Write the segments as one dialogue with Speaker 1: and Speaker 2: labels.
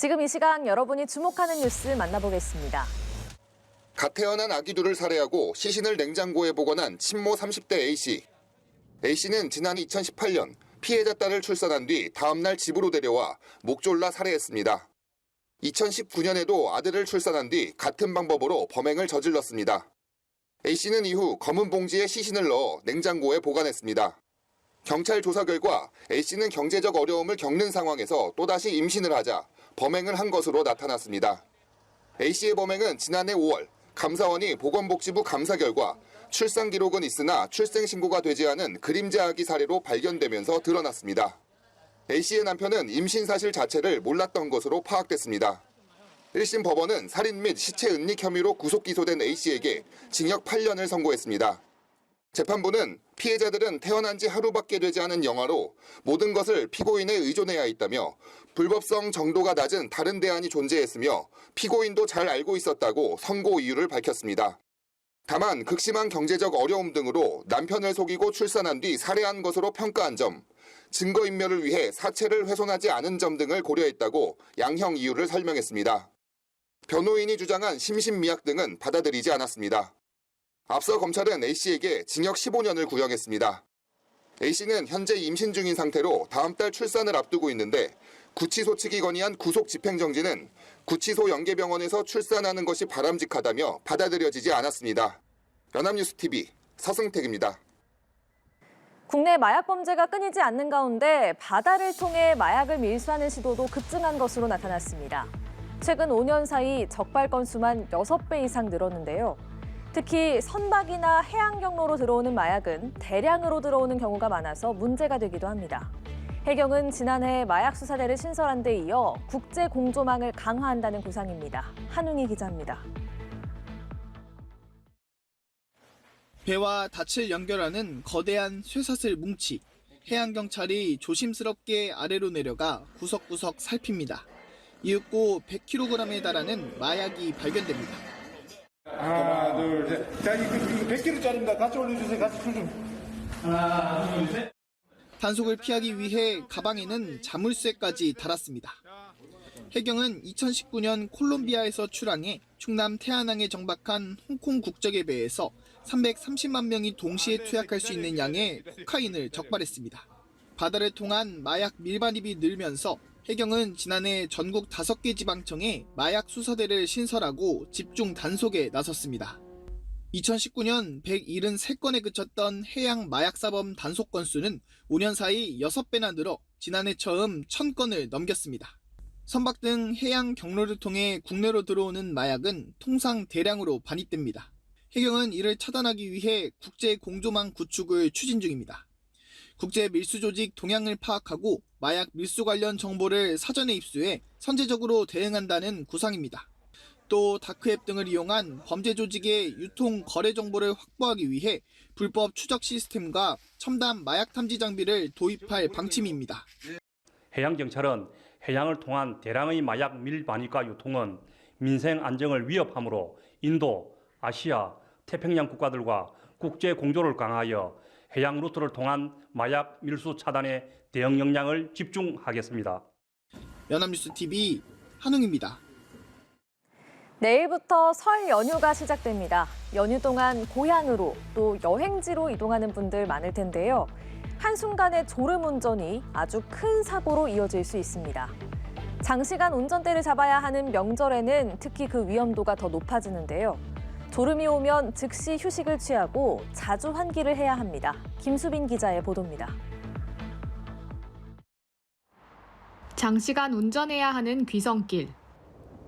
Speaker 1: 지금 이 시간 여러분이 주목하는 뉴스 만나보겠습니다.
Speaker 2: 갓 태어난 아기 둘을 살해하고 시신을 냉장고에 보관한 친모 30대 A씨. A씨는 지난 2018년 피해자 딸을 출산한 뒤 다음날 집으로 데려와 목 졸라 살해했습니다. 2019년에도 아들을 출산한 뒤 같은 방법으로 범행을 저질렀습니다. A씨는 이후 검은 봉지에 시신을 넣어 냉장고에 보관했습니다. 경찰 조사 결과 A씨는 경제적 어려움을 겪는 상황에서 또다시 임신을 하자 범행을 한 것으로 나타났습니다. A씨의 범행은 지난해 5월 감사원이 보건복지부 감사 결과 출산 기록은 있으나 출생 신고가 되지 않은 그림자 아기 사례로 발견되면서 드러났습니다. A씨의 남편은 임신 사실 자체를 몰랐던 것으로 파악됐습니다. 1심 법원은 살인 및 시체 은닉 혐의로 구속 기소된 A씨에게 징역 8년을 선고했습니다. 재판부는 피해자들은 태어난 지 하루밖에 되지 않은 영아로 모든 것을 피고인에 의존해야 했다며 불법성 정도가 낮은 다른 대안이 존재했으며 피고인도 잘 알고 있었다고 선고 이유를 밝혔습니다. 다만 극심한 경제적 어려움 등으로 남편을 속이고 출산한 뒤 살해한 것으로 평가한 점, 증거인멸을 위해 사체를 훼손하지 않은 점 등을 고려했다고 양형 이유를 설명했습니다. 변호인이 주장한 심신미약 등은 받아들이지 않았습니다. 앞서 검찰은 A씨에게 징역 15년을 구형했습니다. A씨는 현재 임신 중인 상태로 다음 달 출산을 앞두고 있는데 구치소 측이 건의한 구속 집행정지는 구치소 연계병원에서 출산하는 것이 바람직하다며 받아들여지지 않았습니다. 연합뉴스TV 서승택입니다.
Speaker 1: 국내 마약 범죄가 끊이지 않는 가운데 바다를 통해 마약을 밀수하는 시도도 급증한 것으로 나타났습니다. 최근 5년 사이 적발 건수만 6배 이상 늘었는데요. 특히 선박이나 해안 경로로 들어오는 마약은 대량으로 들어오는 경우가 많아서 문제가 되기도 합니다. 해경은 지난해 마약 수사대를 신설한 데 이어 국제 공조망을 강화한다는 구상입니다. 한웅희 기자입니다.
Speaker 3: 배와 닻을 연결하는 거대한 쇠사슬 뭉치. 해양경찰이 조심스럽게 아래로 내려가 구석구석 살핍니다. 이윽고 100kg에 달하는 마약이 발견됩니다.
Speaker 4: 하나, 둘, 셋. 자, 이거 100kg짜리입니다. 같이 올려주세요. 같이 좀. 하나, 둘, 셋.
Speaker 3: 단속을 피하기 위해 가방에는 자물쇠까지 달았습니다. 해경은 2019년 콜롬비아에서 출항해 충남 태안항에 정박한 홍콩 국적의 배에서 330만 명이 동시에 투약할 수 있는 양의 코카인을 적발했습니다. 바다를 통한 마약 밀반입이 늘면서 해경은 지난해 전국 5개 지방청에 마약 수사대를 신설하고 집중 단속에 나섰습니다. 2019년 173건에 그쳤던 해양 마약사범 단속 건수는 5년 사이 6배나 늘어 지난해 처음 1000건을 넘겼습니다. 선박 등 해양 경로를 통해 국내로 들어오는 마약은 통상 대량으로 반입됩니다. 해경은 이를 차단하기 위해 국제 공조망 구축을 추진 중입니다. 국제 밀수 조직 동향을 파악하고 마약 밀수 관련 정보를 사전에 입수해 선제적으로 대응한다는 구상입니다. 또 다크앱 등을 이용한 범죄 조직의 유통 거래 정보를 확보하기 위해 불법 추적 시스템과 첨단 마약 탐지 장비를 도입할 방침입니다.
Speaker 5: 해양경찰은 해양을 통한 대량의 마약 밀반입과 유통은 민생 안정을 위협하므로 인도, 아시아, 태평양 국가들과 국제 공조를 강화하여 해양 루트를 통한 마약 밀수 차단에 대응 역량을 집중하겠습니다.
Speaker 3: 연합뉴스TV 한웅입니다.
Speaker 1: 내일부터 설 연휴가 시작됩니다. 연휴 동안 고향으로 또 여행지로 이동하는 분들 많을 텐데요. 한순간의 졸음운전이 아주 큰 사고로 이어질 수 있습니다. 장시간 운전대를 잡아야 하는 명절에는 특히 그 위험도가 더 높아지는데요. 졸음이 오면 즉시 휴식을 취하고 자주 환기를 해야 합니다. 김수빈 기자의 보도입니다.
Speaker 6: 장시간 운전해야 하는 귀성길.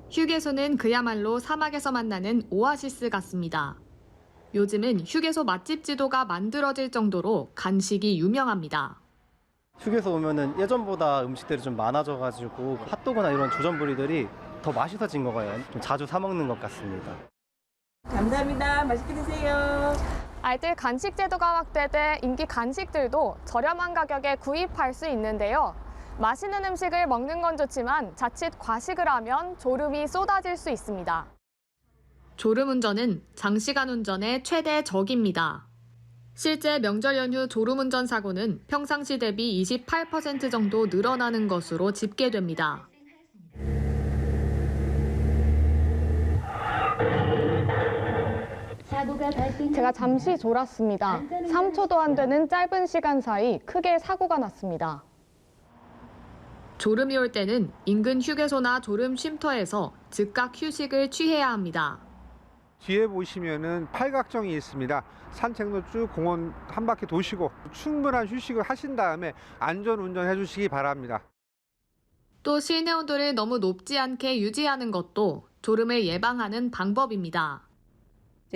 Speaker 6: 휴게소는 그야말로 사막에서 만나는 오아시스 같습니다. 요즘은 휴게소 맛집 지도가 만들어질 정도로 간식이 유명합니다.
Speaker 7: 휴게소 오면은 예전보다 음식들이 좀 많아져가지고 핫도그나 이런 주전부리들이 더 맛있어진 거예요. 좀 자주 사 먹는 것 같습니다.
Speaker 8: 감사합니다. 맛있게 드세요.
Speaker 9: 알뜰 간식 제도가 확대돼 인기 간식들도 저렴한 가격에 구입할 수 있는데요. 맛있는 음식을 먹는 건 좋지만 자칫 과식을 하면 졸음이 쏟아질 수 있습니다.
Speaker 6: 졸음운전은 장시간 운전의 최대 적입니다. 실제 명절 연휴 졸음운전 사고는 평상시 대비 28% 정도 늘어나는 것으로 집계됩니다.
Speaker 9: 제가 잠시 졸았습니다. 3초도 안 되는 짧은 시간 사이 크게 사고가 났습니다.
Speaker 6: 졸음이 올 때는 인근 휴게소나 졸음 쉼터에서 즉각 휴식을 취해야 합니다.
Speaker 10: 뒤에 보시면은 팔각정이 있습니다. 산책로 쭉 공원 한 바퀴 도시고 충분한 휴식을 하신 다음에 안전 운전해 주시기 바랍니다.
Speaker 6: 또 실내 온도를 너무 높지 않게 유지하는 것도 졸음을 예방하는 방법입니다.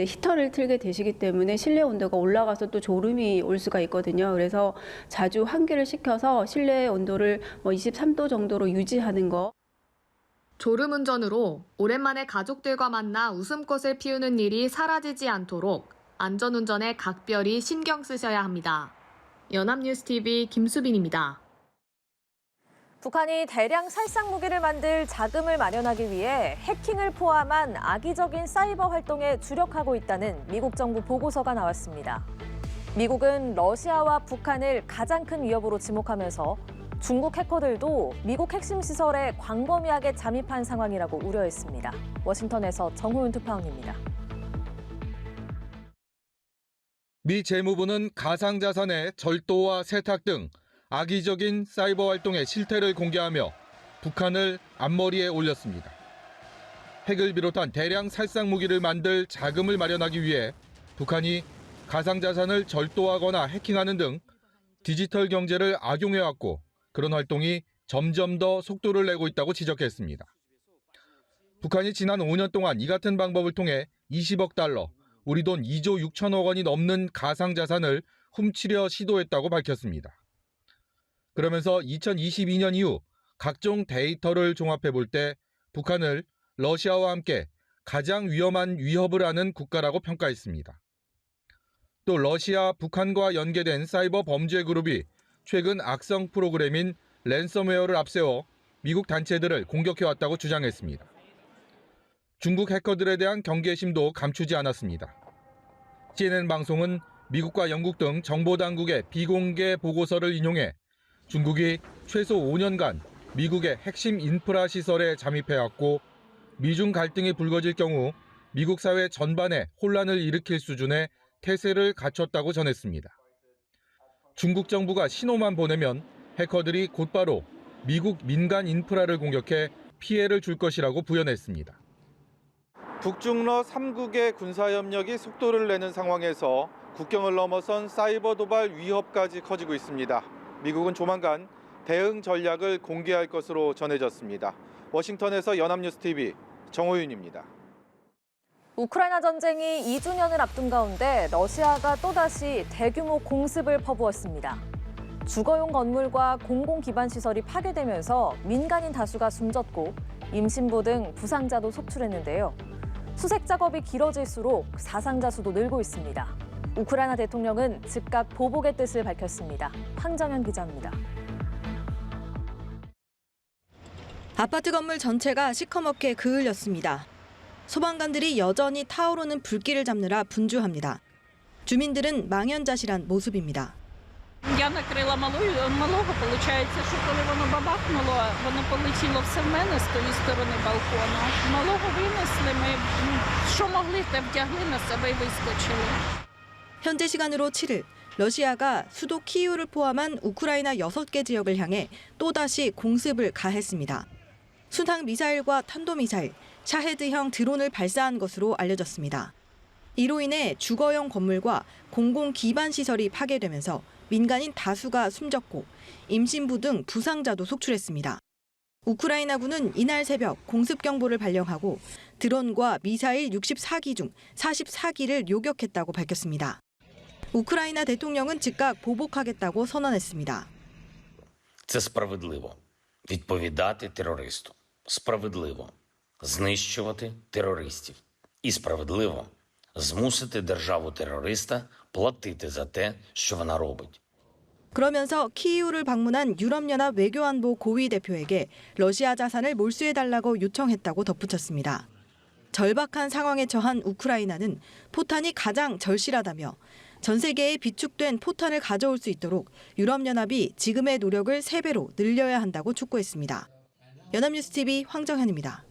Speaker 11: 히터를 틀게 되시기 때문에 실내 온도가 올라가서 또 졸음이 올 수가 있거든요. 그래서 자주 환기를 시켜서 실내 온도를 23도 정도로 유지하는 거.
Speaker 6: 졸음 운전으로 오랜만에 가족들과 만나 웃음꽃을 피우는 일이 사라지지 않도록 안전운전에 각별히 신경 쓰셔야 합니다. 연합뉴스TV 김수빈입니다.
Speaker 1: 북한이 대량 살상 무기를 만들 자금을 마련하기 위해 해킹을 포함한 악의적인 사이버 활동에 주력하고 있다는 미국 정부 보고서가 나왔습니다. 미국은 러시아와 북한을 가장 큰 위협으로 지목하면서 중국 해커들도 미국 핵심 시설에 광범위하게 잠입한 상황이라고 우려했습니다. 워싱턴에서 정호윤 특파원입니다.
Speaker 12: 미 재무부는 가상자산의 절도와 세탁 등 악의적인 사이버 활동의 실태를 공개하며 북한을 앞머리에 올렸습니다. 핵을 비롯한 대량 살상 무기를 만들 자금을 마련하기 위해 북한이 가상자산을 절도하거나 해킹하는 등 디지털 경제를 악용해왔고 그런 활동이 점점 더 속도를 내고 있다고 지적했습니다. 북한이 지난 5년 동안 이 같은 방법을 통해 20억 달러, 우리 돈 2조 6천억 원이 넘는 가상자산을 훔치려 시도했다고 밝혔습니다. 그러면서 2022년 이후 각종 데이터를 종합해 볼 때 북한을 러시아와 함께 가장 위험한 위협을 하는 국가라고 평가했습니다. 또 러시아, 북한과 연계된 사이버 범죄 그룹이 최근 악성 프로그램인 랜섬웨어를 앞세워 미국 단체들을 공격해왔다고 주장했습니다. 중국 해커들에 대한 경계심도 감추지 않았습니다. CNN 방송은 미국과 영국 등 정보당국의 비공개 보고서를 인용해 중국이 최소 5년간 미국의 핵심 인프라 시설에 잠입해왔고 미중 갈등이 불거질 경우 미국 사회 전반에 혼란을 일으킬 수준의 태세를 갖췄다고 전했습니다. 중국 정부가 신호만 보내면 해커들이 곧바로 미국 민간 인프라를 공격해 피해를 줄 것이라고 부연했습니다. 북중러 3국의 군사협력이 속도를 내는 상황에서 국경을 넘어선 사이버 도발 위협까지 커지고 있습니다. 미국은 조만간 대응 전략을 공개할 것으로 전해졌습니다. 워싱턴에서 연합뉴스TV 정호윤입니다.
Speaker 1: 우크라이나 전쟁이 2주년을 앞둔 가운데 러시아가 또다시 대규모 공습을 퍼부었습니다. 주거용 건물과 공공기반시설이 파괴되면서 민간인 다수가 숨졌고 임신부 등 부상자도 속출했는데요. 수색 작업이 길어질수록 사상자 수도 늘고 있습니다. 우크라이나 대통령은 즉각 보복의 뜻을 밝혔습니다. 황정현 기자입니다.
Speaker 13: 아파트 건물 전체가 시커멓게 그을렸습니다. 소방관들이 여전히 타오르는 불길을 잡느라 분주합니다. 주민들은 망연자실한 모습입니다.
Speaker 14: Я накрила малого, получається, що коли воно бабахнуло, воно полетіло все в мене з тої сторони балкону. Малого винесли, ми що могли, те вдягли на себе і вискочили.
Speaker 13: 현재 시간으로 7일, 러시아가 수도 키이우를 포함한 우크라이나 6개 지역을 향해 또다시 공습을 가했습니다. 순항 미사일과 탄도미사일, 샤헤드형 드론을 발사한 것으로 알려졌습니다. 이로 인해 주거용 건물과 공공기반시설이 파괴되면서 민간인 다수가 숨졌고 임신부 등 부상자도 속출했습니다. 우크라이나군은 이날 새벽 공습 경보를 발령하고 드론과 미사일 64기 중 44기를 요격했다고 밝혔습니다. 우크라이나 대통령은 즉각 보복하겠다고 선언했습니다.
Speaker 15: Це справедливо відповідати терористу. Справедливо знищувати терористів. І справедливо змусити державу-терориста платити за те, що вона робить.
Speaker 13: 그러면서 키이우를 방문한 유럽연합 외교안보 고위 대표에게 러시아 자산을 몰수해달라고 요청했다고 덧붙였습니다. 절박한 상황에 처한 우크라이나는 포탄이 가장 절실하다며 전 세계에 비축된 포탄을 가져올 수 있도록 유럽연합이 지금의 노력을 3배로 늘려야 한다고 촉구했습니다. 연합뉴스TV 황정현입니다.